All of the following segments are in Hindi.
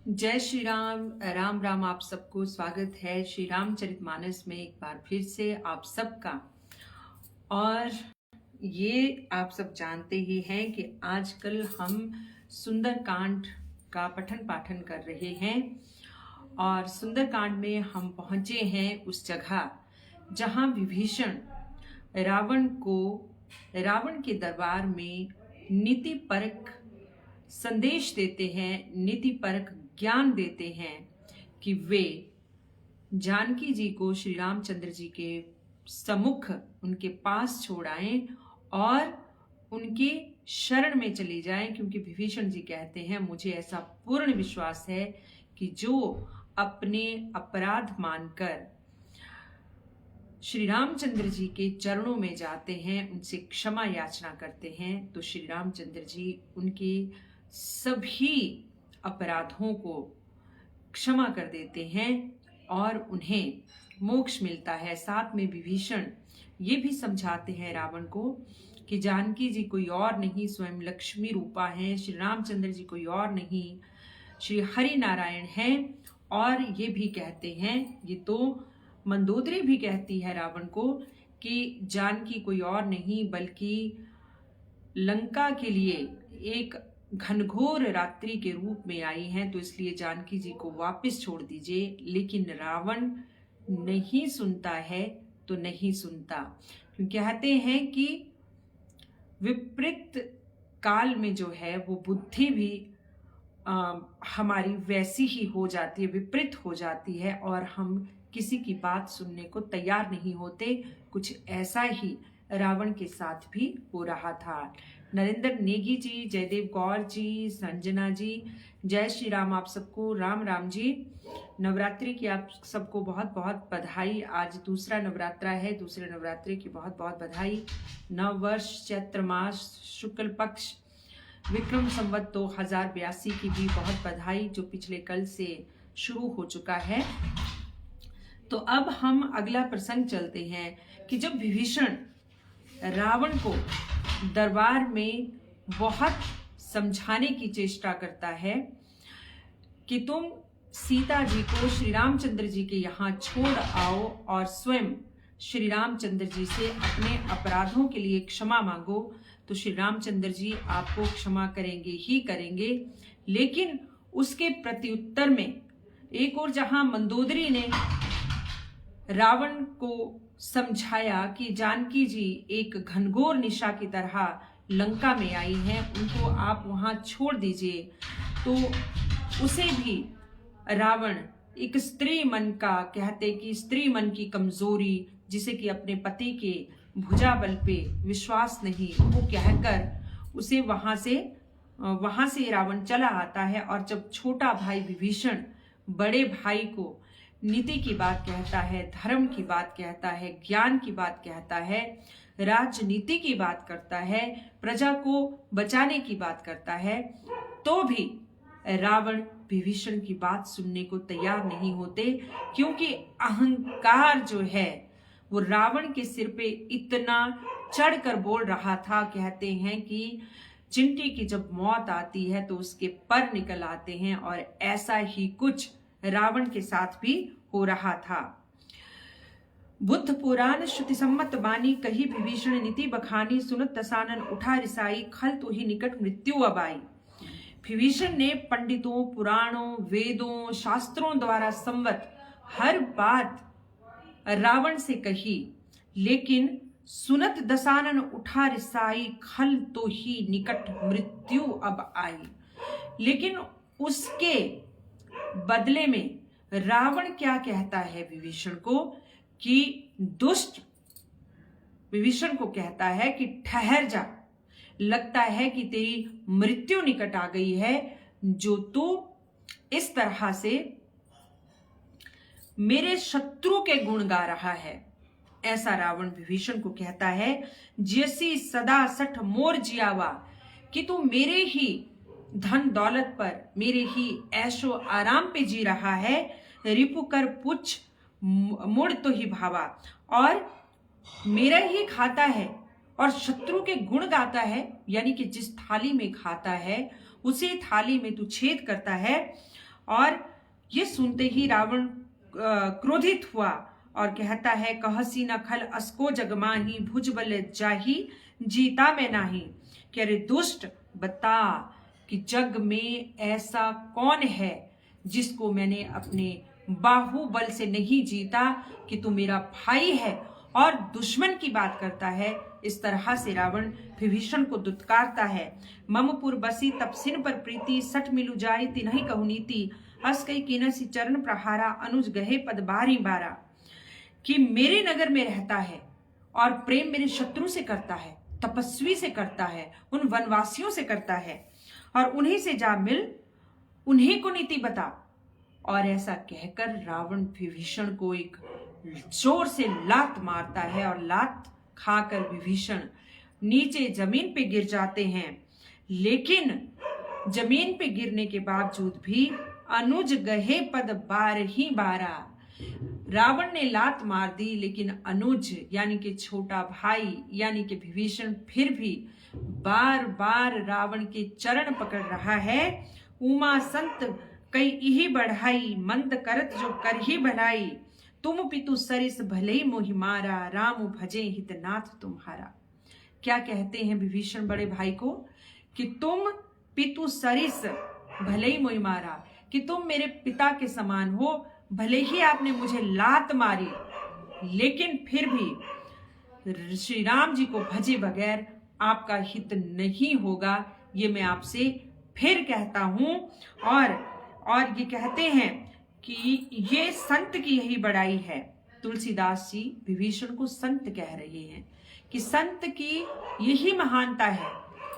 जय श्री राम। राम राम। आप सबको स्वागत है श्री रामचरितमानस में एक बार फिर से आप सबका। और ये आप सब जानते ही हैं कि आजकल हम सुंदरकांड का पठन पाठन कर रहे हैं और सुंदरकांड में हम पहुंचे हैं उस जगह जहां विभीषण रावण के दरबार में नीति परक संदेश देते हैं, नीति परक ज्ञान देते हैं कि वे जानकी जी को श्री रामचंद्र जी के सम्मुख उनके पास छोड़ आएं और उनके शरण में चले जाएं, क्योंकि विभीषण जी कहते हैं मुझे ऐसा पूर्ण विश्वास है कि जो अपने अपराध मानकर श्री रामचंद्र जी के चरणों में जाते हैं, उनसे क्षमा याचना करते हैं, तो श्री रामचंद्र जी उनके सभी अपराधों को क्षमा कर देते हैं और उन्हें मोक्ष मिलता है। साथ में विभीषण ये भी समझाते हैं रावण को कि जानकी जी कोई और नहीं, स्वयं लक्ष्मी रूपा हैं, श्री रामचंद्र जी कोई और नहीं, श्री हरि नारायण हैं। और ये भी कहते हैं, ये तो मंदोदरी भी कहती है रावण को कि जानकी कोई और नहीं बल्कि लंका के लिए एक घनघोर रात्रि के रूप में आई हैं, तो इसलिए जानकी जी को वापस छोड़ दीजिए। लेकिन रावण नहीं सुनता है, तो नहीं सुनता, क्योंकि कहते हैं कि विपरीत काल में जो है वो बुद्धि भी हमारी वैसी ही हो जाती है, विपरीत हो जाती है और हम किसी की बात सुनने को तैयार नहीं होते। कुछ ऐसा ही रावण के साथ भी हो रहा था। नरेंद्र नेगी जी, जयदेव गौर जी, संजना जी, जय श्री राम। आप सबको राम राम जी। नवरात्रि की आप सबको बहुत बहुत बधाई। आज दूसरा नवरात्रा है, दूसरे नवरात्रि की बहुत बहुत बधाई। नव वर्ष चैत्र मास शुक्ल पक्ष विक्रम संवत 2082 की भी बहुत बधाई, जो पिछले कल से शुरू हो चुका है। तो अब हम अगला प्रसंग चलते हैं कि जब विभीषण रावण को दरबार में बहुत समझाने की चेष्टा करता है कि तुम सीता जी को श्री रामचंद्र जी के यहाँ छोड़ आओ और स्वयं श्री रामचंद्र जी से अपने अपराधों के लिए क्षमा मांगो, तो श्री रामचंद्र जी आपको क्षमा करेंगे ही करेंगे। लेकिन उसके प्रत्युत्तर में एक और जहां मंदोदरी ने रावण को समझाया कि जानकी जी एक घनघोर निशा की तरह लंका में आई हैं, उनको आप वहां छोड़ दीजिए, तो उसे भी रावण एक स्त्री मन का कहते कि स्त्री मन की कमजोरी, जिसे कि अपने पति के भुजा बल पे विश्वास नहीं, वो कहकर उसे वहां से रावण चला आता है। और जब छोटा भाई विभीषण बड़े भाई को नीति की बात कहता है, धर्म की बात कहता है, ज्ञान की बात कहता है, राजनीति की बात करता है, प्रजा को बचाने की बात करता है, तो भी रावण विभीषण की बात सुनने को तैयार नहीं होते, क्योंकि अहंकार जो है वो रावण के सिर पे इतना चढ़कर बोल रहा था। कहते हैं कि चिंटी की जब मौत आती है तो उसके पर निकल आते हैं, और ऐसा ही कुछ रावण के साथ भी हो रहा था। बुद्ध पुराण श्रुति सम्मत बानी कही विभीषण नीति बखानी, सुनत दसानन उठा रिसाई, खल तो ही निकट मृत्यु अब आई। विभीषण ने पंडितों, पुराणों, वेदों, शास्त्रों द्वारा संवत हर बात रावण से कही, लेकिन सुनत दसानन उठा रिसाई, खल तो ही निकट मृत्यु अब आई। लेकिन उसके बदले में रावण क्या कहता है विभीषण को कि दुष्ट विभीषण को कहता है कि ठहर जा, लगता है कि तेरी मृत्यु निकट आ गई है, जो तू इस तरह से मेरे शत्रु के गुण गा रहा है। ऐसा रावण विभीषण को कहता है। जैसी सदा सठ मोर जियावा, कि तू मेरे ही धन दौलत पर, मेरे ही ऐशो आराम पे जी रहा है, रिपु कर पुछ मुड़ तो ही भावा, और मेरा ही खाता है और शत्रु के गुण गाता है, यानी कि जिस थाली में खाता है उसी थाली में तू छेद करता है और ये सुनते ही रावण क्रोधित हुआ और कहता है, कहसी न खल असको जगमाही, भुजबल जाही जीता में नाही। कि अरे दुष्ट, बता कि जग में ऐसा कौन है जिसको मैंने अपने बाहुबल से नहीं जीता, कि तू मेरा भाई है और दुश्मन की बात करता है। इस तरह से रावण विभीषण को दुत्कारता है। ममपुर बसी तपसिन पर प्रीति, सठ मिलु जाई तिन्हि कहु नीति, हस कई कीनसी चरण प्रहारा, अनुज गहे पद बारी बारा। कि मेरे नगर में रहता है और प्रेम मेरे शत्रु से करता है, तपस्वी से करता है, उन वनवासियों से करता है, और उन्हीं से जा मिल, उन्हीं को नीति बता। और ऐसा कहकर रावण विभीषण को एक जोर से लात मारता है और लात खाकर विभीषण नीचे जमीन पे गिर जाते हैं। लेकिन जमीन पे गिरने के बावजूद भी अनुज गहे पद बार ही बारा। रावण ने लात मार दी, लेकिन अनुज यानी कि छोटा भाई यानी कि विभीषण फिर भी बार बार रावण के चरण पकड़ रहा है। उमा संत कई इही बढ़ाई, मंद करत जो कर ही भलाई, तुम पितु सरिस भले ही मोहि मारा, राम भजे हितनाथ तुम्हारा। क्या कहते हैं विभीषण बड़े भाई को कि तुम पितु सरिस भले ही मोहि मारा, कि तुम मेरे पिता के समान हो, भले ही आपने मुझे लात मारी, लेकिन फिर भी श्री राम जी को भजे बगैर आपका हित नहीं होगा, ये मैं आपसे फिर कहता हूं। और ये कहते हैं कि ये संत की यही बड़ाई है। तुलसीदास जी विभीषण को संत कह रहे हैं कि संत की यही महानता है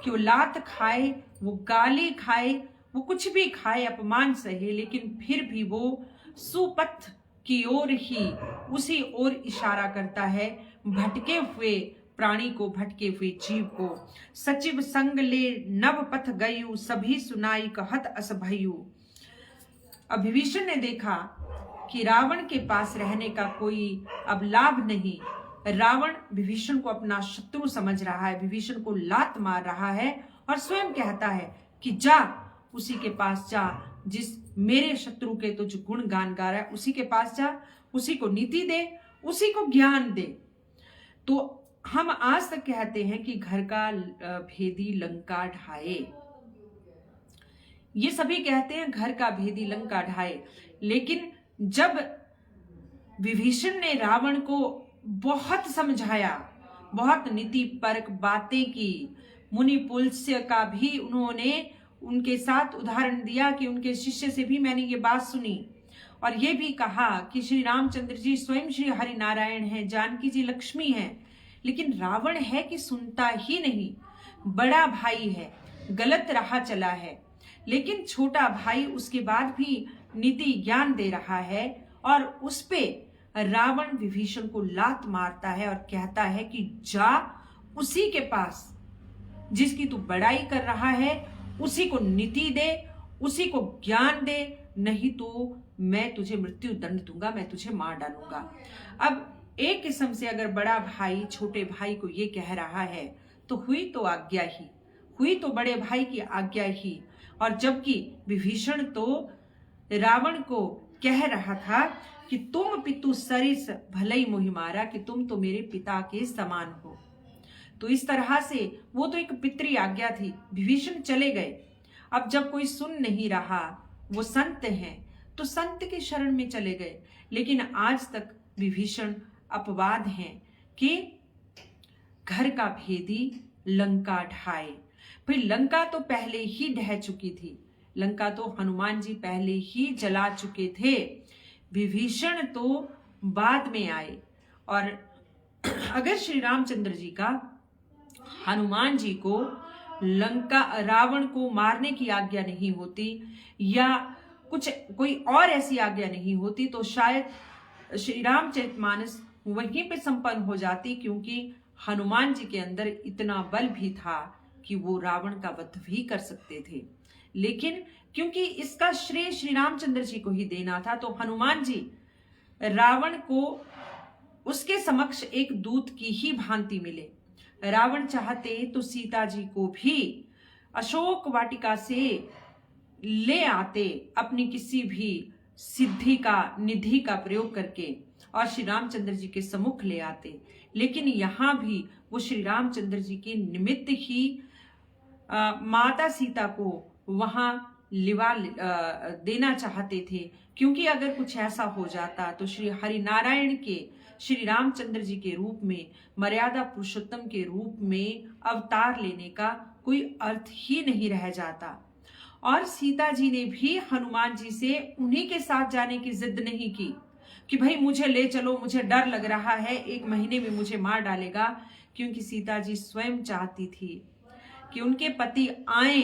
कि वो लात खाए, वो गाली खाए, वो कुछ भी खाए, अपमान सहे, लेकिन फिर भी वो सुपथ की ओर ही उसी ओर इशारा करता है, भटके हुए प्राणी को, भटके हुए जीव को। सचिव संग ले नव पथ गयु, सभी सुनाई कहत अस भयु। अब विभीषण ने देखा कि रावण के पास रहने का कोई अब लाभ नहीं। रावण विभीषण को अपना शत्रु समझ रहा है, विभीषण को लात मार रहा है और स्वयं कहता है कि जा उसी के पास जा, जिस मेरे शत्रु के तो जो गुण गान गा रहा है उसी के पास जा, उसी को नीति दे, उसी को ज्ञान दे। तो हम आज तक कहते हैं कि घर का भेदी लंका ढाए, ये सभी कहते हैं घर का भेदी लंका ढाए। लेकिन जब विभीषण ने रावण को बहुत समझाया, बहुत नीति परक बातें की, मुनि पुलस्य का भी उन्होंने उनके साथ उदाहरण दिया कि उनके शिष्य से भी मैंने ये बात सुनी, और ये भी कहा कि श्री रामचंद्र जी स्वयं श्री हरि नारायण हैं, जानकी जी लक्ष्मी हैं, लेकिन रावण है कि सुनता ही नहीं। बड़ा भाई है, गलत राह चला है, लेकिन छोटा भाई उसके बाद भी नीति ज्ञान दे रहा है, और उस पे रावण विभीषण को लात मारता है और कहता है कि जा उसी के पास जिसकी तू बड़ाई कर रहा है, उसी को नीति दे, उसी को ज्ञान दे, नहीं तो मैं तुझे मृत्यु दंड दूंगा, मैं तुझे मार डालूंगा। अब एक किस्म से अगर बड़ा भाई छोटे भाई को ये कह रहा है तो हुई तो आज्ञा ही, हुई तो बड़े भाई की आज्ञा ही। और जबकि विभीषण तो रावण को कह रहा था कि तुम पितु सरिस भलई मोहि मारा, कि तुम तो मेरे पिता के समान हो। तो इस तरह से वो तो एक पितृ आज्ञा थी, विभीषण चले गए। अब जब कोई सुन नहीं रहा, वो संत हैं तो संत के शरण में चले गए। लेकिन आज तक विभीषण अपवाद हैं कि घर का भेदी लंका ढाए। भाई लंका तो पहले ही ढह चुकी थी, लंका तो हनुमान जी पहले ही जला चुके थे, विभीषण तो बाद में आए। और अगर श्री रामचंद्र जी का हनुमान जी को लंका रावण को मारने की आज्ञा नहीं होती या कुछ कोई और ऐसी आज्ञा नहीं होती, तो शायद श्री रामचरितमानस वहीं पे संपन्न हो जाती, क्योंकि हनुमान जी के अंदर इतना बल भी था कि वो रावण का वध भी कर सकते थे। लेकिन क्योंकि इसका श्रेय श्री रामचंद्र जी को ही देना था, तो हनुमान जी रावण को उसके समक्ष एक दूत की ही भांति मिले। रावण चाहते तो सीता जी को भी अशोक वाटिका से ले आते अपनी किसी भी सिद्धि का निधि का प्रयोग करके और श्री रामचंद्र जी के सम्मुख ले आते। लेकिन यहाँ भी वो श्री रामचंद्र जी के निमित्त ही माता सीता को वहां लिवा देना चाहते थे, क्योंकि अगर कुछ ऐसा हो जाता तो श्री हरिनारायण के श्री रामचंद्र जी के रूप में, मर्यादा पुरुषोत्तम के रूप में अवतार लेने का कोई अर्थ ही नहीं रह जाता। और सीता जी ने भी हनुमान जी से उन्हीं के साथ जाने की जिद नहीं की कि भाई मुझे ले चलो, मुझे डर लग रहा है, 1 महीने में मुझे मार डालेगा। क्योंकि सीता जी स्वयं चाहती थी कि उनके पति आए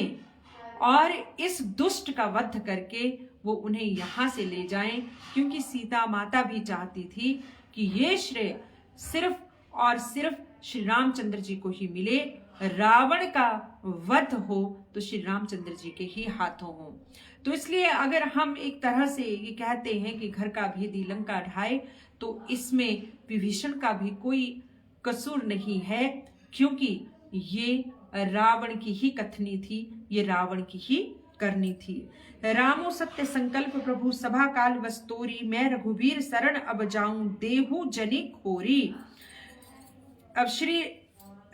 और इस दुष्ट का वध करके वो उन्हें यहां से ले जाएं, क्योंकि सीता माता भी चाहती थी कि ये श्रेय सिर्फ और सिर्फ श्री रामचंद्र जी को ही मिले, रावण का वध हो तो श्री रामचंद्र जी के ही हाथों हो। तो इसलिए अगर हम एक तरह से ये कहते हैं कि घर का भेदी लंका ढाए, तो इसमें विभीषण का भी कोई कसूर नहीं है, क्योंकि ये रावण की ही कथनी थी, ये रावण की ही करनी थी। रामो सत्य संकल्प प्रभु सभा काल वस्तोरी, मैं रघुवीर शरण अब जाऊं देहु जनी खोरी। अब श्री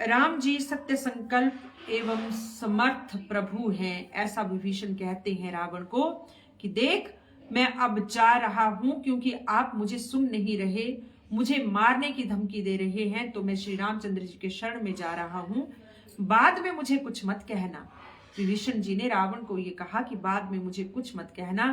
राम जी सत्य संकल्प एवं समर्थ प्रभु हैं, ऐसा विभीषण कहते हैं रावण को कि देख मैं अब जा रहा हूं, क्योंकि आप मुझे सुन नहीं रहे, मुझे मारने की धमकी दे रहे हैं, तो मैं श्री रामचंद्र जी के शरण में जा रहा हूं, बाद में मुझे कुछ मत कहना। विभीषण जी ने रावण को ये कहा कि बाद में मुझे कुछ मत कहना।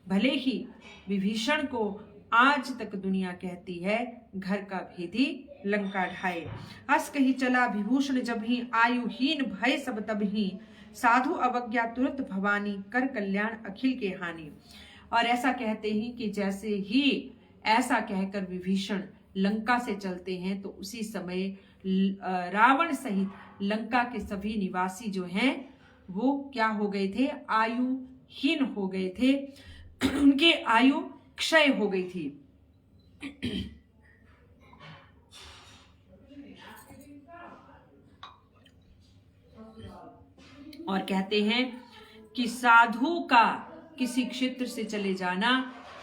भले ही विभीषण को आज तक दुनिया कहती है घर का भेदी लंका ढाए। हस कही चला विभूषण जब ही, आयुहीन भय सब तब ही, साधु अवज्ञा तुरंत भवानी, कर कल्याण अखिल के हानि। और ऐसा कहते हैं कि जैसे ही ऐसा कहकर विभीषण लंका से चलते हैं, तो उसी समय रावण सहित लंका के सभी निवासी जो हैं वो क्या हो गए थे, आयुहीन हो गए थे, उनके आयु क्षय हो गई थी। और कहते हैं कि साधु का किसी क्षेत्र से चले जाना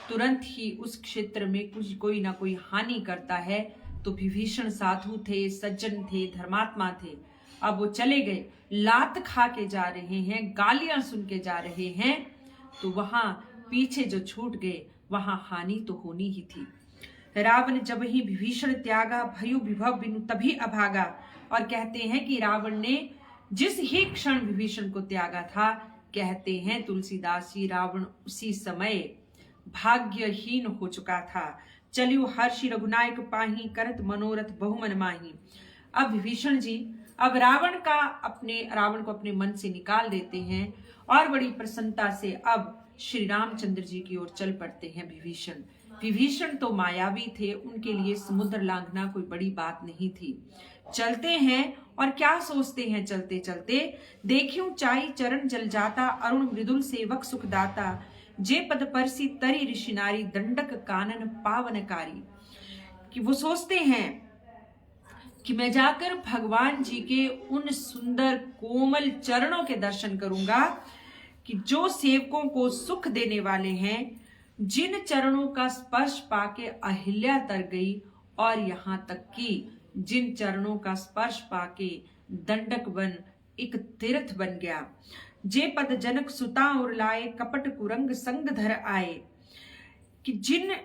तुरंत ही उस क्षेत्र में कुछ कोई ना कोई हानि करता है। तो विभीषण साधु थे, सज्जन थे, धर्मात्मा थे, अब वो चले गए, लात खा के जा रहे हैं, गालियां सुन के जा रहे हैं, तो वहां पीछे जो छूट गए वहां हानि तो होनी ही थी। रावण जब ही विभीषण त्यागा, भयो विभव बिनु तभी अभागा। और कहते हैं कि रावण ने जिस ही क्षण विभीषण को त्यागा था, कहते हैं तुलसीदास जी, रावण उसी समय भाग्यहीन हो चुका था। चलियो हर्षि रघुनायक पाही, करत मनोरथ बहुमन माही। अब विभीषण जी अब रावण को अपने मन से निकाल देते हैं और बड़ी प्रसन्नता से अब श्री रामचंद्र जी की ओर चल पड़ते हैं। विभीषण तो मायावी थे, उनके लिए समुद्र लांघना कोई बड़ी बात नहीं थी। चलते हैं और क्या सोचते हैं चलते चलते, देखियो चाई चरण जल जाता, अरुण मृदुल सेवक सुखदाता, जे पद परसी तरी ऋषि नारी, दंडक कानन पावनकारी। कि वो सोचते हैं कि मैं जाकर भगवान जी के उन सुंदर कोमल चरणों के दर्शन करूंगा कि जो सेवकों को सुख देने वाले हैं, जिन चरणों का स्पर्श पाके अहिल्या तर गई, और यहां तक कि जिन चरणों का स्पर्श पाके दंडक वन एक तीर्थ बन गया। जे पद जनक सुता और लाए, कपट कुरंग संग धर आए। कि जिन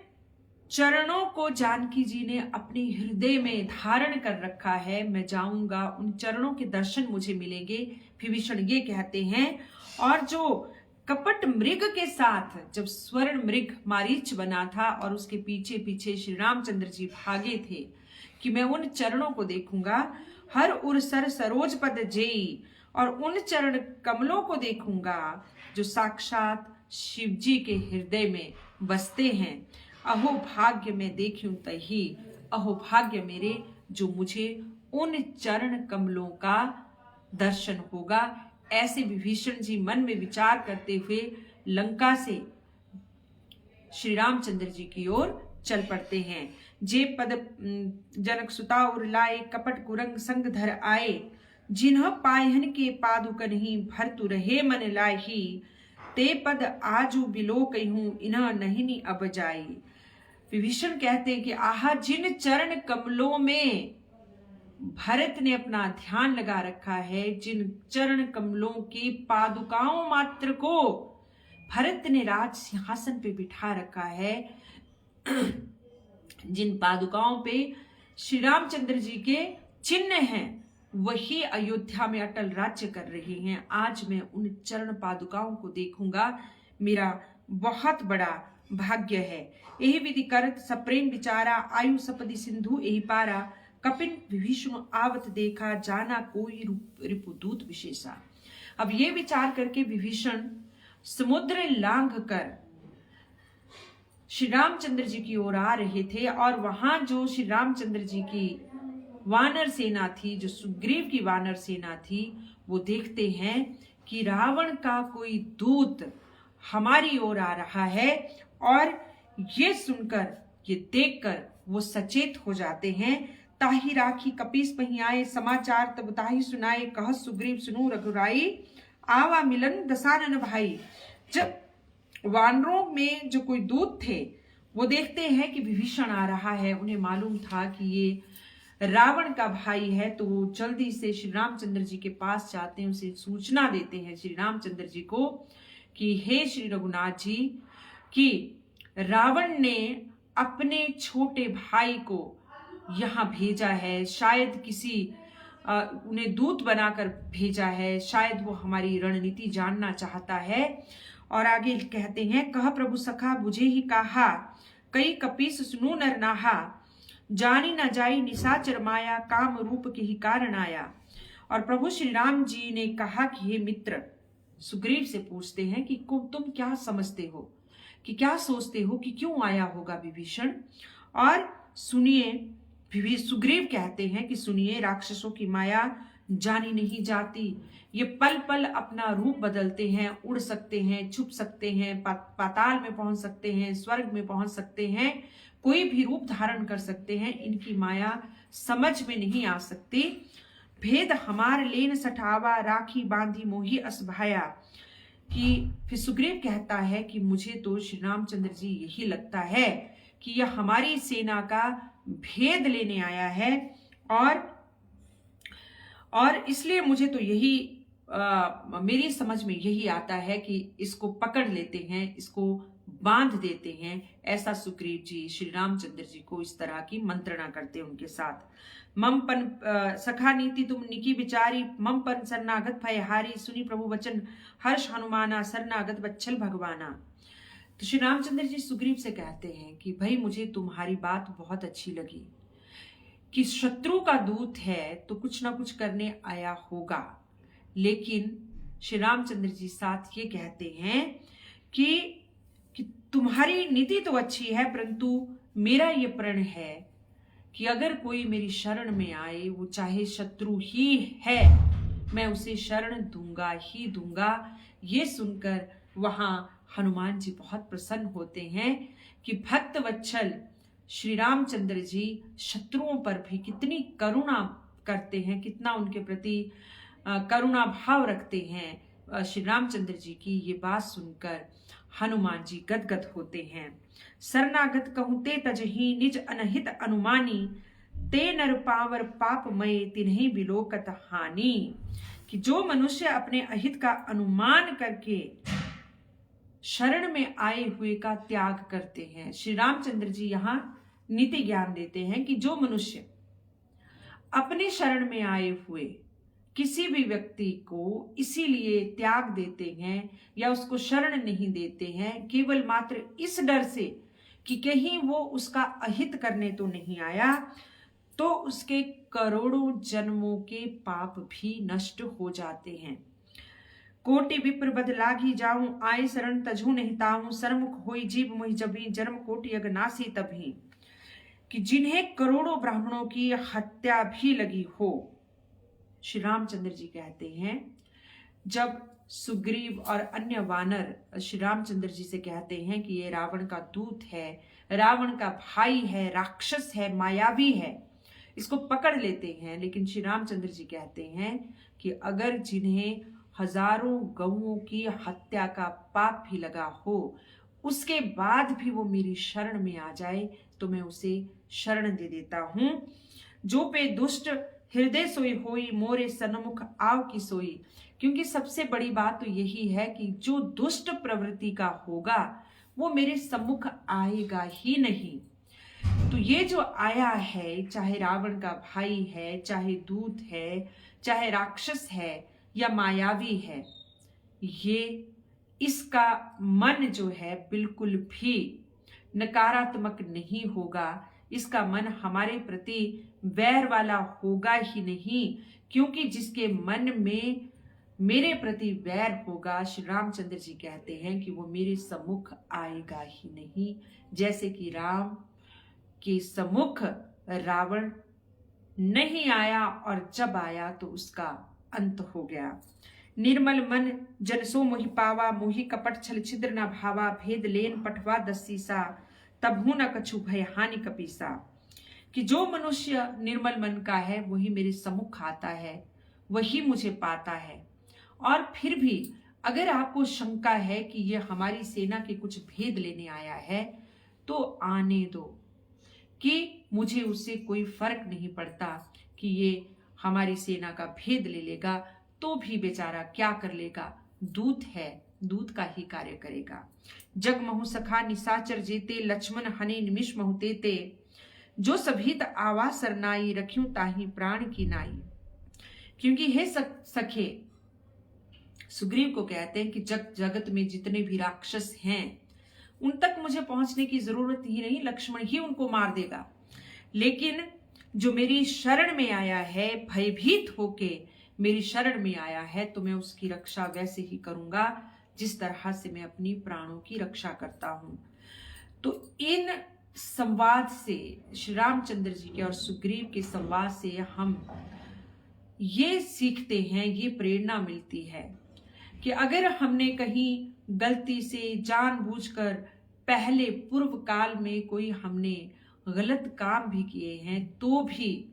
चरणों को जानकी जी ने अपने हृदय में धारण कर रखा है, मैं जाऊंगा, उन चरणों के दर्शन मुझे मिलेंगे, विभीषण ये कहते हैं। और जो कपट मृग के साथ जब स्वर्ण मृग मारीच बना था और उसके पीछे पीछे श्री रामचंद्र जी भागे थे, कि मैं उन चरणों को देखूंगा, हर उर सर सरोज पद जेई, और उन चरण कमलों को देखूंगा जो साक्षात शिव जी के हृदय में बसते हैं। अहो भाग्य में देखूं तही, अहो भाग्य मेरे जो मुझे उन चरण कमलों का दर्शन होगा। ऐसे विभीषण जी मन में विचार करते हुए लंका से श्री रामचंद्र जी की ओर चल पड़ते हैं। जे पद जनक सुता और लाए, कपट कुरंग संग धर आए, जिन्ह पायहन के पादुकन ही, भरतु रहे मन लाही, ते पद आजू बिलो कहूं इन्ह नहीं अब जाई। विभीषण कहते हैं कि आहा, जिन चरण कमलों में भरत ने अपना ध्यान लगा रखा है, जिन चरण कमलों की पादुकाओं मात्र को भरत ने राज सिंहासन पे बिठा रखा है, जिन पादुकाओं पे श्री रामचंद्र जी के चिन्ह हैं, वही अयोध्या में अटल राज्य कर रहे हैं। आज मैं उन चरण पादुकाओं को देखूंगा, मेरा बहुत बड़ा भाग्य है। यही विधि करत सप्रेम विचारा, आयु सपदि सिंधु यही पारा। कपिन विभीषण आवत देखा, जाना कोई रिपुदूत विशेषा। अब ये विचार करके विभीषण समुद्र लांघ कर श्री रामचंद्र जी की ओर आ रहे थे, और वहां जो श्री रामचंद्र जी की वानर सेना थी, जो सुग्रीव की वानर सेना थी, वो देखते हैं कि रावण का कोई दूत हमारी ओर आ रहा है, और ये सुनकर, ये देखकर वो सचेत हो जाते हैं। ताहि राखी कपीस पही आए, समाचार तब ताहि सुनाए, कह सुग्रीव सुनु रघुराई, आवा मिलन दसानन भाई। जब वानरों में जो कोई दूत थे वो देखते हैं कि विभीषण आ रहा है, उन्हें मालूम था कि ये रावण का भाई है, तो वो जल्दी से श्री रामचंद्र जी के पास जाते हैं, उसे सूचना देते हैं श्री रामचंद्र जी को कि हे श्री रघुनाथ जी, कि रावण ने अपने छोटे भाई को यहाँ भेजा है, शायद किसी उन्हें दूत बनाकर भेजा है, शायद वो हमारी रणनीति जानना चाहता है। और आगे कहते हैं, कह प्रभु सखा बुझे ही कहा, कई कपीस सुनु नर नाहा, जानी न जाई निशाचर माया, काम रूप के ही कारण आया। और प्रभु श्री राम जी ने कहा कि हे मित्र, सुग्रीव से पूछते हैं कि तुम क्या समझते हो, कि क्या सोचते हो कि क्यों आया होगा विभीषण। और सुनिए, सुग्रीव कहते हैं कि सुनिए, राक्षसों की माया जानी नहीं जाती, ये पल पल अपना रूप बदलते हैं, उड़ सकते हैं, छुप सकते हैं, पाताल में पहुंच सकते हैं, स्वर्ग में पहुंच सकते हैं, कोई भी रूप धारण कर सकते हैं, इनकी माया समझ में नहीं आ सकती। भेद हमार लेन सठावा, राखी बांधी मोही असभाया। कि फिर सुग्रीव कहता है कि मुझे तो श्री रामचंद्र जी यही लगता है कि यह हमारी सेना का भेद लेने आया है, और इसलिए मुझे तो यही मेरी समझ में यही आता है कि इसको पकड़ लेते हैं, इसको बांध देते हैं। ऐसा सुग्रीव जी श्री रामचंद्र जी को इस तरह की मंत्रणा करते हैं उनके साथ। ममपन सखा नीति तुम निकी विचारी, ममपन शरणागत भयहारी, सुनी प्रभु वचन हर्ष हनुमाना, शरणागत बच्छल भगवाना। तो श्री रामचंद्र जी सुग्रीव से कहते हैं कि भाई मुझे तुम्हारी बात बहुत अच्छी लगी, कि शत्रु का दूत है तो कुछ ना कुछ करने आया होगा, लेकिन श्री रामचंद्र जी साथ ये कहते हैं कि तुम्हारी नीति तो अच्छी है, परंतु मेरा ये प्रण है कि अगर कोई मेरी शरण में आए, वो चाहे शत्रु ही है, मैं उसे शरण दूंगा ही दूंगा। ये सुनकर वहां हनुमान जी बहुत प्रसन्न होते हैं कि भक्त वत्सल श्री रामचंद्र जी शत्रुओं पर भी कितनी करुणा करते हैं, कितना उनके प्रति करुणा भाव रखते हैं। श्री रामचंद्र जी की ये बात सुनकर हनुमान जी गदगद होते हैं। शरणागत कहूं ते तजही, निज अनहित अनुमानी, ते नर पावर पापमय तिन्हीं बिलोकत हानि। कि जो मनुष्य अपने अहित का अनुमान करके शरण में आए हुए का त्याग करते हैं, श्री रामचंद्र जी यहाँ नीति ज्ञान देते हैं कि जो मनुष्य अपने शरण में आए हुए किसी भी व्यक्ति को इसीलिए त्याग देते हैं या उसको शरण नहीं देते हैं, केवल मात्र इस डर से कि कहीं वो उसका अहित करने तो नहीं आया, तो उसके करोड़ों जन्मों के पाप भी नष्ट हो जाते हैं। कोटि विप्र बद लागी जाऊं, आए शरण तजहु नहीं ताऊं, सरमुख होई जीव मोहि जभी, जन्म कोटि अग नासी तभी। कि जिन्हें करोड़ों ब्राह्मणों की हत्या भी लगी हो, श्री रामचंद्र जी कहते हैं, जब सुग्रीव और अन्य वानर श्री रामचंद्र जी से कहते हैं कि ये रावण का दूत है, रावण का भाई है, राक्षस है, मायावी है, इसको पकड़ लेते हैं, लेकिन श्री रामचंद्र जी कहते हैं कि अगर जिन्हें हजारों गौओं की हत्या का पाप भी लगा हो, उसके बाद भी वो मेरी शरण में आ जाए तो मैं उसे शरण दे देता हूं। जो पे दुष्ट हृदय सोई होई, मोरे सन्मुख आव की सोई। क्योंकि सबसे बड़ी बात तो यही है कि जो दुष्ट प्रवृत्ति का होगा वो मेरे सम्मुख आएगा ही नहीं। तो ये जो आया है, चाहे रावण का भाई है, चाहे दूत है, चाहे राक्षस है या मायावी है, ये इसका मन जो है बिल्कुल भी नकारात्मक नहीं होगा। इसका मन हमारे प्रति वैर वाला होगा ही नहीं, क्योंकि जिसके मन में मेरे प्रति वैर होगा, श्री रामचंद्र जी कहते हैं कि वो मेरे सम्मुख आएगा ही नहीं। जैसे कि राम के सम्मुख रावण नहीं आया और जब आया तो उसका अंत हो गया। निर्मल मन जन सो मोहि पावा, मोहि कपट छल छिद्र न भावा, भेद लेन पठवा दसीसा, तबहु न कछु भय हानि कपीसा। कि जो मनुष्य निर्मल मन का है वही मेरे सम्मुख आता है, वही मुझे पाता है। और फिर भी अगर आपको शंका है कि यह हमारी सेना के कुछ भेद लेने आया है तो आने दो, कि मुझे उससे कोई फर्क नहीं पड़ता कि ये हमारी सेना का भेद ले लेगा, तो भी बेचारा क्या कर लेगा, दूत है, दूत का ही कार्य करेगा। जग महु सखा निसाचर जेते, लक्ष्मण हने निमिष महु तेते, जो सभीत आवा सरनाई, रख्यूं ताही प्राण की नाई। क्योंकि हे सखे, सुग्रीव को कहते हैं कि जगत में जितने भी राक्षस हैं उन तक मुझे पहुंचने की जरूरत ही नहीं, लक्ष्मण ही उनको मार देगा। लेकिन जो मेरी शरण में आया है, भयभीत होके मेरी शरण में आया है, तो मैं उसकी रक्षा वैसे ही करूंगा जिस तरह से मैं अपनी प्राणों की रक्षा करता हूं। तो इन संवाद से, श्री रामचंद्र जी के और सुग्रीव के संवाद से हम ये सीखते हैं, ये प्रेरणा मिलती है कि अगर हमने कहीं गलती से जानबूझकर पहले पूर्व काल में कोई हमने गलत काम भी किए हैं, तो भी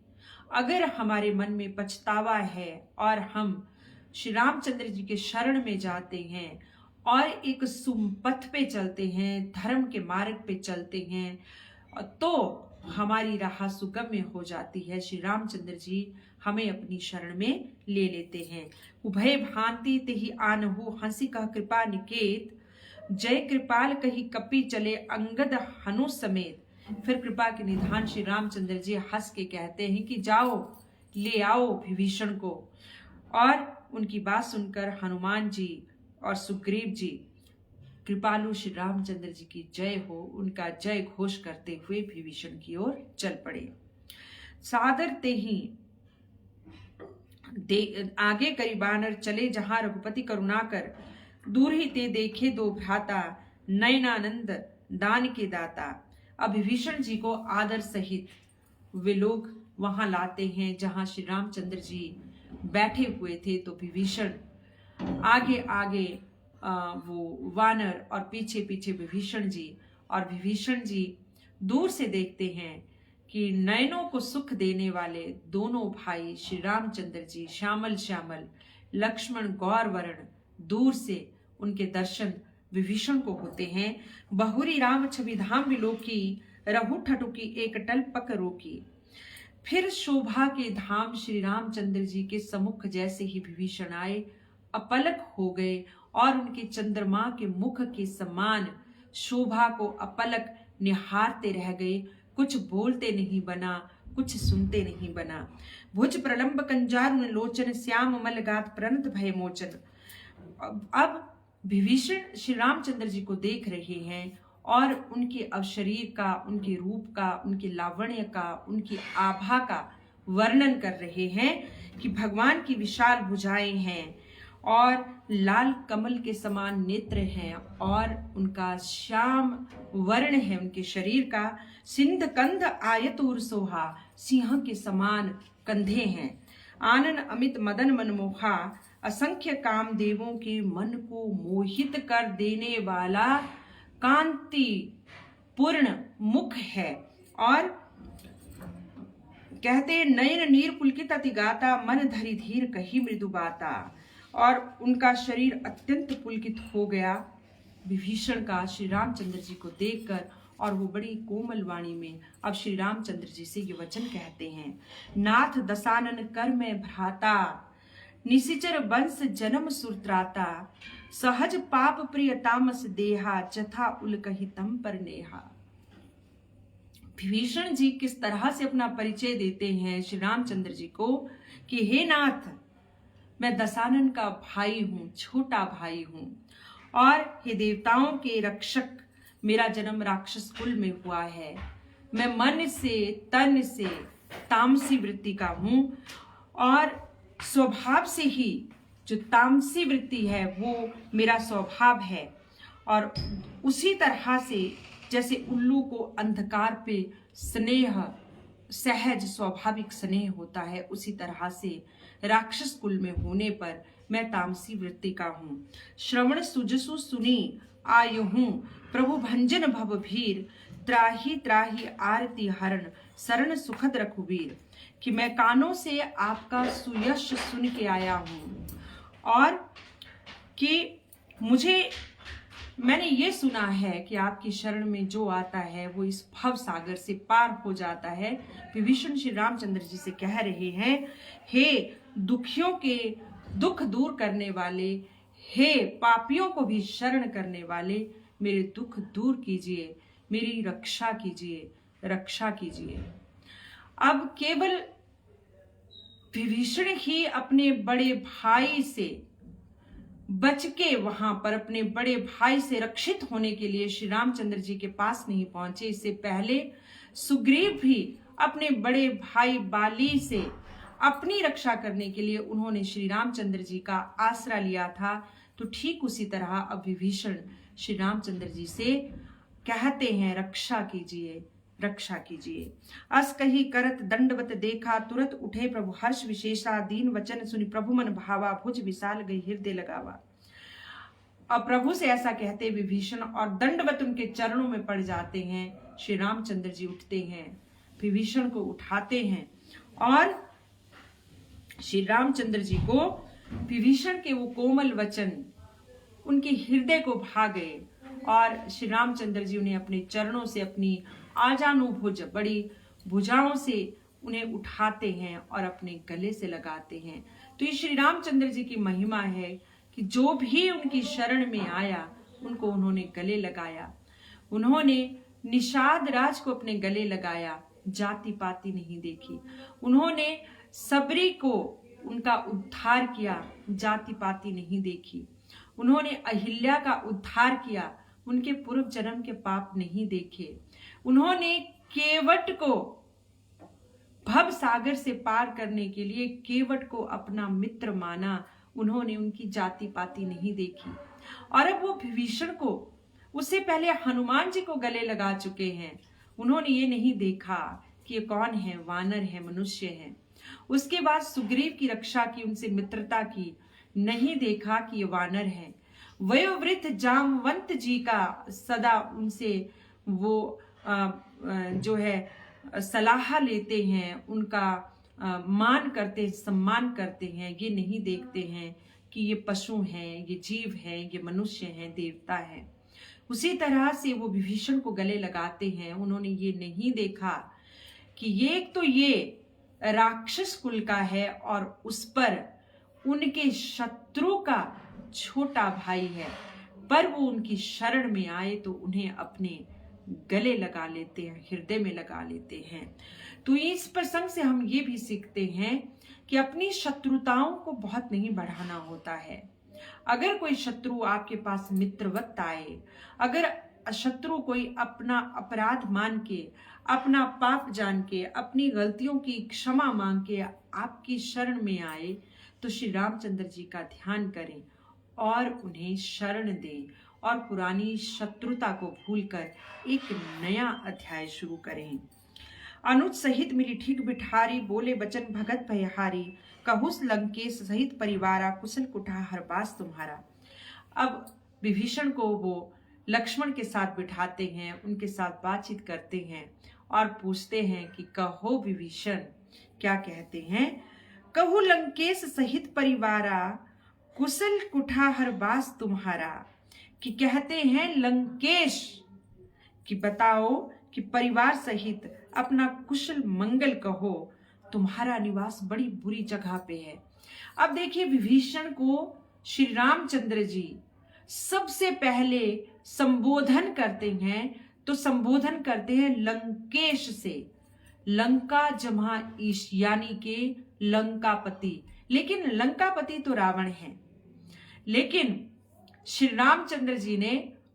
अगर हमारे मन में पछतावा है और हम श्री रामचंद्र जी के शरण में जाते हैं और एक सुपथ पे चलते हैं, धर्म के मार्ग पे चलते हैं, तो हमारी राह सुगम्य हो जाती है। श्री रामचंद्र जी हमें अपनी शरण में ले लेते हैं। उभय भांति तेहि आनहु, हंसी कह कृपा निकेत, जय कृपाल कही कपि चले, अंगद हनु समेत। फिर कृपा के निधान श्री रामचंद्र जी हंस के कहते हैं कि जाओ ले आओ विभीषण को। और उनकी बात सुनकर हनुमान जी और सुग्रीव जी, कृपालु श्री रामचंद्र जी की जय हो, उनका जय घोष करते हुए विभीषण की ओर चल पड़े। सादर ते ही आगे करी बानर चले, जहां रघुपति करुणा कर, दूर ही ते देखे दो भ्राता, नयनानंद दान के दाता। अब विभीषण जी को आदर सहित वे लोग वहां लाते हैं जहां श्री रामचंद्र जी बैठे हुए थे। तो विभीषण आगे आगे वो वानर और पीछे पीछे विभीषण जी, और विभीषण जी दूर से देखते हैं कि नयनों को सुख देने वाले दोनों भाई श्री रामचंद्र जी श्यामल श्यामल, लक्ष्मण गौर वर्ण, दूर से उनके दर्शन विभीषण को होते हैं। बहुरी राम छवि धाम विलोकी, रहु ठटुकी एक टल पक रोकी। फिर शोभा के धाम श्री रामचंद्र जी के सम्मुख जैसे ही विभीषण आए, अपलक हो गए और उनके चंद्रमा के मुख के समान शोभा को अपलक निहारते रह गए। कुछ बोलते नहीं बना, कुछ सुनते नहीं बना। भुज प्रलंब कंजारुन लोचन, श्याम मल गात प्रणत भय मोचन। अब विभीषण श्री रामचंद्र जी को देख रहे हैं और उनके अवशरीर का, उनके रूप का, उनके लावण्य का, उनकी आभा का वर्णन कर रहे हैं कि भगवान की विशाल भुजाएं हैं और लाल कमल के समान नेत्र हैं और उनका श्याम वर्ण है उनके शरीर का। सिंध कंध आयतुर सोहा, सिंह के समान कंधे हैं। आनन अमित मदन मनमोहा, असंख्य काम देवों के मन को मोहित कर देने वाला कांति पूर्ण मुख है। और कहते नयन नीर पुलकित अति गाता, मन धरि धीर कही मृदु बाता। और उनका शरीर अत्यंत पुलकित हो गया विभीषण का श्री रामचंद्र जी को देखकर। और वो बड़ी कोमल वाणी में अब श्री रामचंद्र जी से ये वचन कहते हैं, नाथ दसानन कर में भ्राता, निशिचर वंश जन्म सुरत्राता, सहज पाप प्रिय तामस देहा, जथा उलकहि तम पर नेहा। विभीषण जी किस तरह से अपना परिचय देते हैं श्री रामचंद्र जी को कि हे नाथ, मैं दसानन का भाई हूं, छोटा भाई हूं, और हे देवताओं के रक्षक, मेरा जन्म राक्षस कुल में हुआ है। मैं मन से तन से तामसी वृत्ति का हूं, और स्वभाव से ही जो तामसी वृत्ति है वो मेरा स्वभाव है। और उसी तरह से जैसे उल्लू को अंधकार पे स्नेह, सहज स्वाभाविक स्नेह होता है, उसी तरह से राक्षस कुल में होने पर मैं तामसी वृत्ति का हूँ। श्रवण सुजसु सुनी आयुहूं, प्रभु भंजन भव भीर, त्राही त्राही आरती हरण, शरण सुखद रघुवीर। कि मैं कानों से आपका सुयश सुन के आया हूँ, और कि मैंने ये सुना है कि आपकी शरण में जो आता है वो इस भव सागर से पार हो जाता है। विभीषण श्री रामचंद्र जी से कह रहे हैं, हे दुखियों के दुख दूर करने वाले, हे पापियों को भी शरण करने वाले, मेरे दुख दूर कीजिए, मेरी रक्षा कीजिए, रक्षा कीजिए। अब केवल विभीषण ही अपने बड़े भाई से बच के वहां पर अपने बड़े भाई से रक्षित होने के लिए श्री रामचंद्र जी के पास नहीं पहुंचे। इससे पहले सुग्रीव भी अपने बड़े भाई बाली से अपनी रक्षा करने के लिए उन्होंने श्री रामचंद्र जी का आसरा लिया था। तो ठीक उसी तरह अब विभीषण श्री रामचंद्र जी से कहते हैं, रक्षा कीजिए, रक्षा कीजिए। अस कही करत दंडवत देखा, तुरंत उठे प्रभु हर्ष विशेषा, दीन वचन सुनि प्रभु मन भावा, भुज विशाल गई हृदय लगावा। अब प्रभु से ऐसा कहते विभीषण और दंडवत उनके चरणों में पड़ जाते हैं। श्री रामचंद्र जी उठते हैं, विभीषण को उठाते हैं, और श्री रामचंद्र जी को विभीषण के वो कोमल वचन उनके हृदय को भा गए, और श्री रामचंद्र जी उन्हें अपने चरणों से, अपनी आजानुभुज बड़ी भुजाओं से उन्हें उठाते हैं और अपने गले से लगाते हैं। तो ये श्री रामचंद्र जी की महिमा है कि जो भी उनकी शरण में आया उनको उन्होंने गले लगाया। उन्होंने निषाद राज को अपने गले लगाया, जाति पाति नहीं देखी। उन्होंने सबरी को उनका उद्धार किया, जाति पाति नहीं देखी। उन्होंने अहिल्या का उद्धार किया, उनके पूर्व जन्म के पाप नहीं देखे। उन्होंने केवट को भव सागर से पार करने के लिए केवट को अपना मित्र माना, उन्होंने उनकी जाति पाति नहीं देखी। और अब वो विभीषण को उससे पहले हनुमान जी को गले लगा चुके हैं। उन्होंने ये नहीं देखा कि ये कौन है, वानर है, मनुष्य है। उसके बाद सुग्रीव की रक्षा की, उनसे मित्रता की, नहीं देखा कि ये वानर है। वयोवृद्ध जामवंत जी का सदा उनसे वो जो है सलाह लेते हैं, उनका मान करते हैं, सम्मान करते हैं। ये नहीं देखते हैं कि ये पशु हैं, ये जीव हैं, ये मनुष्य हैं, देवता हैं। उसी तरह से वो विभीषण को गले लगाते हैं। उन्होंने ये नहीं देखा कि ये राक्षस कुल का है और उस पर उनके शत्रु का छोटा भाई है, पर वो उनकी शरण में आए तो उन्हें अपने गले लगा लेते हैं, हृदय में लगा लेते हैं। तो इस प्रसंग से हम ये भी सीखते हैं कि अपनी शत्रुताओं को बहुत नहीं बढ़ाना होता है। अगर कोई शत्रु आपके पास मित्रवत आए, अगर शत्रु कोई अपना अपराध मान के, अपना पाप जान के, अपनी गलतियों की क्षमा मांग के आपकी शरण में आए, तो श्री रामचंद्र जी का ध्यान करें और उन्हें शरण दें और पुरानी शत्रुता को भूलकर एक नया अध्याय शुरू करें। अनुज सहित मिली ठीक बिठारी, बोले बचन भगत भयहारी, कहुस लंकेश सहित परिवारा, कुशल कुठा हर बास तुम्हारा। अब विभीषण को वो लक्ष्मण के साथ बिठाते हैं, उनके साथ बातचीत करते हैं और पूछते हैं कि कहो विभीषण, क्या कहते हैं? कहु लंकेश सहित परिवारा, कुशल कुठार बास तुम्हारा, कि कहते हैं लंकेश कि बताओ कि परिवार सहित अपना कुशल मंगल कहो, तुम्हारा निवास बड़ी बुरी जगह पे है। अब देखिए विभीषण को श्री रामचंद्र जी सबसे पहले संबोधन करते हैं, तो संबोधन करते हैं लंकेश से, लंका जमा ईश यानी के लंकापति। लेकिन लंकापति तो रावण है, लेकिन श्री रामचंद्र जी ने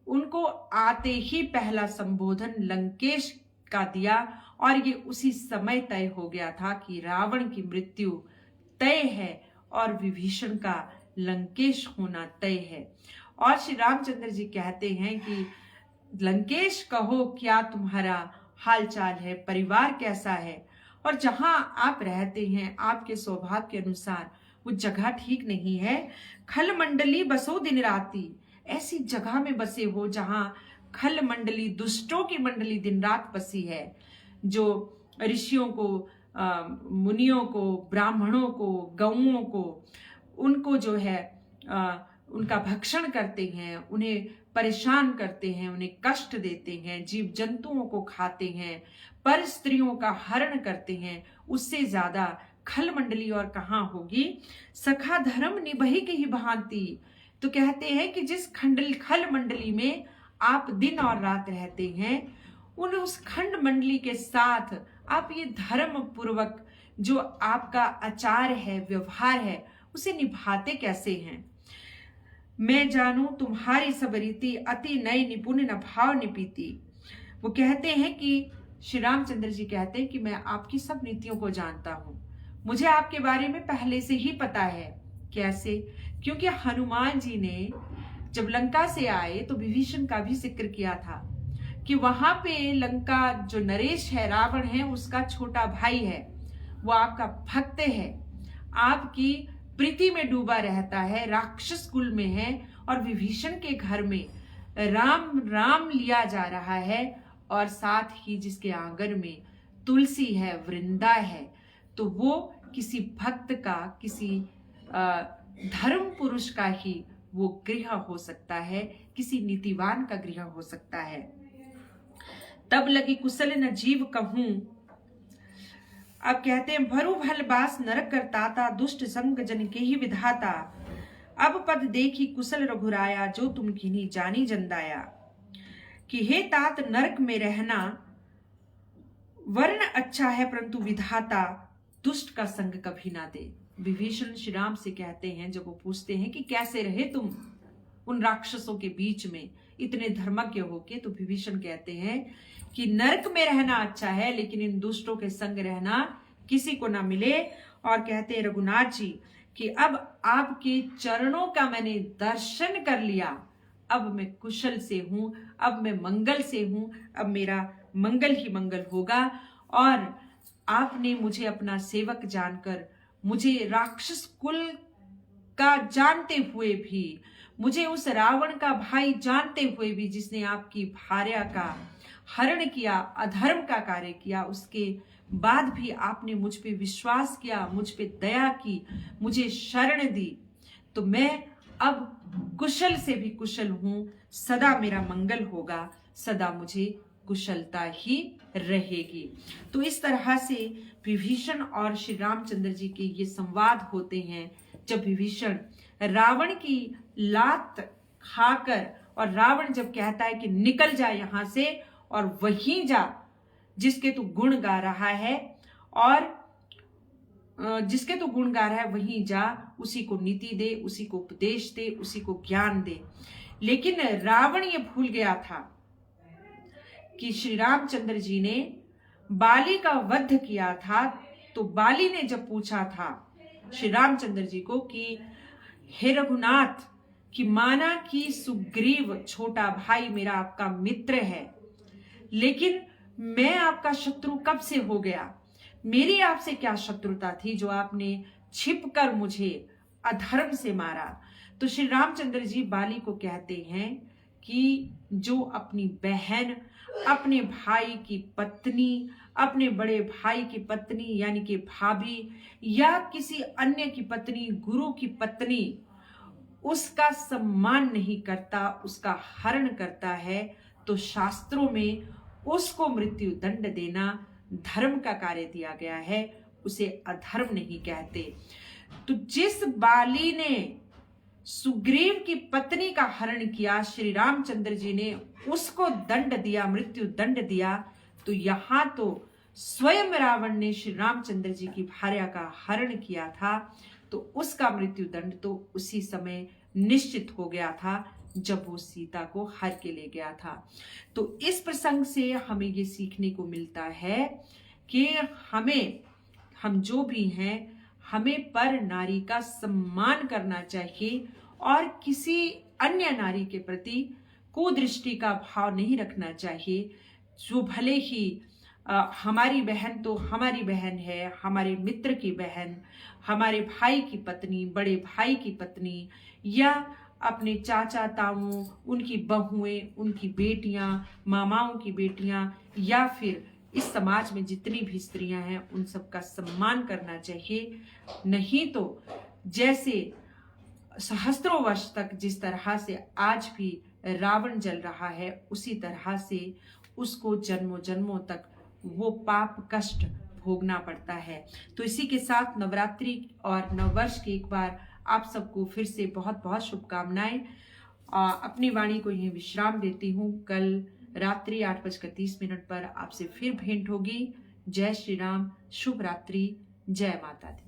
उनको आते ही पहला संबोधन लंकेश का दिया, और ये उसी समय तय हो गया था कि रावण की मृत्यु तय है और विभीषण का लंकेश होना तय है। और श्री रामचंद्र जी कहते हैं कि लंकेश कहो क्या तुम्हारा हाल चाल है, परिवार कैसा है, और जहां आप रहते हैं आपके स्वभाव के अनुसार वो जगह ठीक नहीं है। खल मंडली बसो दिन राती, ऐसी जगह में बसे हो जहां खल मंडली, दुष्टों की मंडली दिन रात बसी है, जो ऋषियों को, मुनियों को, ब्राह्मणों को, गौओं को, उनको जो है उनका भक्षण करते हैं, उन्हें परेशान करते हैं, उन्हें कष्ट देते हैं, जीव जंतुओं को खाते हैं, पर स्त्रियों का हरण करते हैं। उससे ज्यादा खल मंडली और कहाँ होगी। सखा धर्म निभही की ही भांति, तो कहते हैं कि जिस खल मंडली में आप दिन और रात रहते हैं, उस खंड मंडली के साथ आप ये धर्म पूर्वक जो आपका आचार है, व्यवहार है, उसे निभाते कैसे हैं। मैं जानू तुम्हारी सब रीति, अति नय निपुण न भाव निपीति। वो कहते हैं कि श्री रामचंद्र जी कहते हैं कि मैं आपकी सब नीतियों को जानता हूं, मुझे आपके बारे में पहले से ही पता है। कैसे? क्योंकि हनुमान जी ने जब लंका से आए तो विभीषण का भी जिक्र किया था कि वहां पे लंका जो नरेश है, रावण है, उसका छोटा भाई है, वो आपका भक्त है, आपकी प्रीति में डूबा रहता है, राक्षस कुल में है, और विभीषण के घर में राम राम लिया जा रहा है, और साथ ही जिसके आंगन में तुलसी है, वृंदा है, तो वो किसी भक्त का, किसी धर्म पुरुष का ही वो गृह हो सकता है, किसी नीतिवान का गृह हो सकता है। तब लगी कुशल न जीव कहूं। अब कहते हैं भरु भल बास नरक करताता, दुष्ट संग जन के ही विधाता। अब पद देखी कुशल रघुराया, जो तुम किन्हीं जानी जंदाया। कि हे तात नरक में रहना वर्ण अच्छा है, परंतु विधाता दुष्ट का संग कभी ना दे। विभीषण श्री राम से कहते हैं, जब वो पूछते हैं कि कैसे रहे तुम उन राक्षसों के बीच में इतने धर्मज्ञ होके, तो विभीषण कहते हैं कि नरक में रहना अच्छा है, लेकिन इन दुष्टों के संग रहना किसी को ना मिले। और कहते हैं रघुनाथ जी कि अब आपके चरणों का मैंने दर्शन कर लिया, अब मैं कुशल से हूं, अब मैं मंगल से हूं, अब मेरा मंगल ही मंगल होगा। और आपने मुझे अपना सेवक जानकर, मुझे राक्षस कुल का जानते हुए भी, मुझे उस रावण का भाई जानते हुए भी, जिसने आपकी भार्या का हरण किया, अधर्म का कार्य किया, उसके बाद भी आपने मुझ पे विश्वास किया, मुझ पे दया की, मुझे शरण दी, तो मैं अब कुशल से भी कुशल हूं, सदा मेरा मंगल होगा, सदा मुझे कुशलता ही रहेगी। तो इस तरह से विभीषण और श्री रामचंद्र जी के ये संवाद होते हैं, जब विभीषण रावण की लात खाकर, और रावण जब कहता है कि निकल जा यहां से और वहीं जा जिसके तू गुण गा रहा है, और जिसके तू गुण गा रहा है वहीं जा, उसी को नीति दे, उसी को उपदेश दे, उसी को ज्ञान दे। लेकिन रावण ये भूल गया था कि श्री रामचंद्र जी ने बाली का वध किया था। तो बाली ने जब पूछा था श्री रामचंद्र जी को कि हे रघुनाथ, कि माना कि सुग्रीव छोटा भाई मेरा आपका मित्र है, लेकिन मैं आपका शत्रु कब से हो गया, मेरी आपसे क्या शत्रुता थी जो आपने छिपकर मुझे अधर्म से मारा। तो श्री रामचंद्र जी बाली को कहते हैं कि जो अपनी बहन, अपने भाई की पत्नी, अपने बड़े भाई की पत्नी यानी कि भाभी, या किसी अन्य की पत्नी, गुरु की पत्नी, उसका सम्मान नहीं करता, उसका हरण करता है, तो शास्त्रों में उसको मृत्यु दंड देना धर्म का कार्य दिया गया है, उसे अधर्म नहीं कहते। तो जिस बाली ने सुग्रीव की पत्नी का हरण किया, श्री रामचंद्र जी ने उसको दंड दिया, मृत्यु दंड दिया, तो यहां तो स्वयं रावण ने श्री रामचंद्र जी की भार्या का हरण किया था, तो उसका मृत्यु दंड तो उसी समय निश्चित हो गया था जब वो सीता को हर के ले गया था। तो इस प्रसंग से हमें ये सीखने को मिलता है कि हम जो भी हैं, हमें पर नारी का सम्मान करना चाहिए और किसी अन्य नारी के प्रति कुदृष्टि का भाव नहीं रखना चाहिए। जो भले ही हमारी बहन तो हमारी बहन है, हमारे मित्र की बहन, हमारे भाई की पत्नी, बड़े भाई की पत्नी, या अपने चाचा ताऊ, उनकी बहुएं, उनकी बेटियां, मामाओं की बेटियां, या फिर इस समाज में जितनी भी स्त्रियां हैं उन सब का सम्मान करना चाहिए। नहीं तो जैसे सहस्त्रों वर्ष तक जिस तरह से आज भी रावण जल रहा है, उसी तरह से उसको जन्मों जन्मों तक वो पाप कष्ट भोगना पड़ता है। तो इसी के साथ नवरात्रि और नववर्ष की एक बार आप सबको फिर से बहुत बहुत शुभकामनाएं। अपनी वाणी को यहीं विश्राम देती हूँ। कल रात्रि 8:30 पर आपसे फिर भेंट होगी। जय श्री राम, शुभ रात्रि, जय माता दी।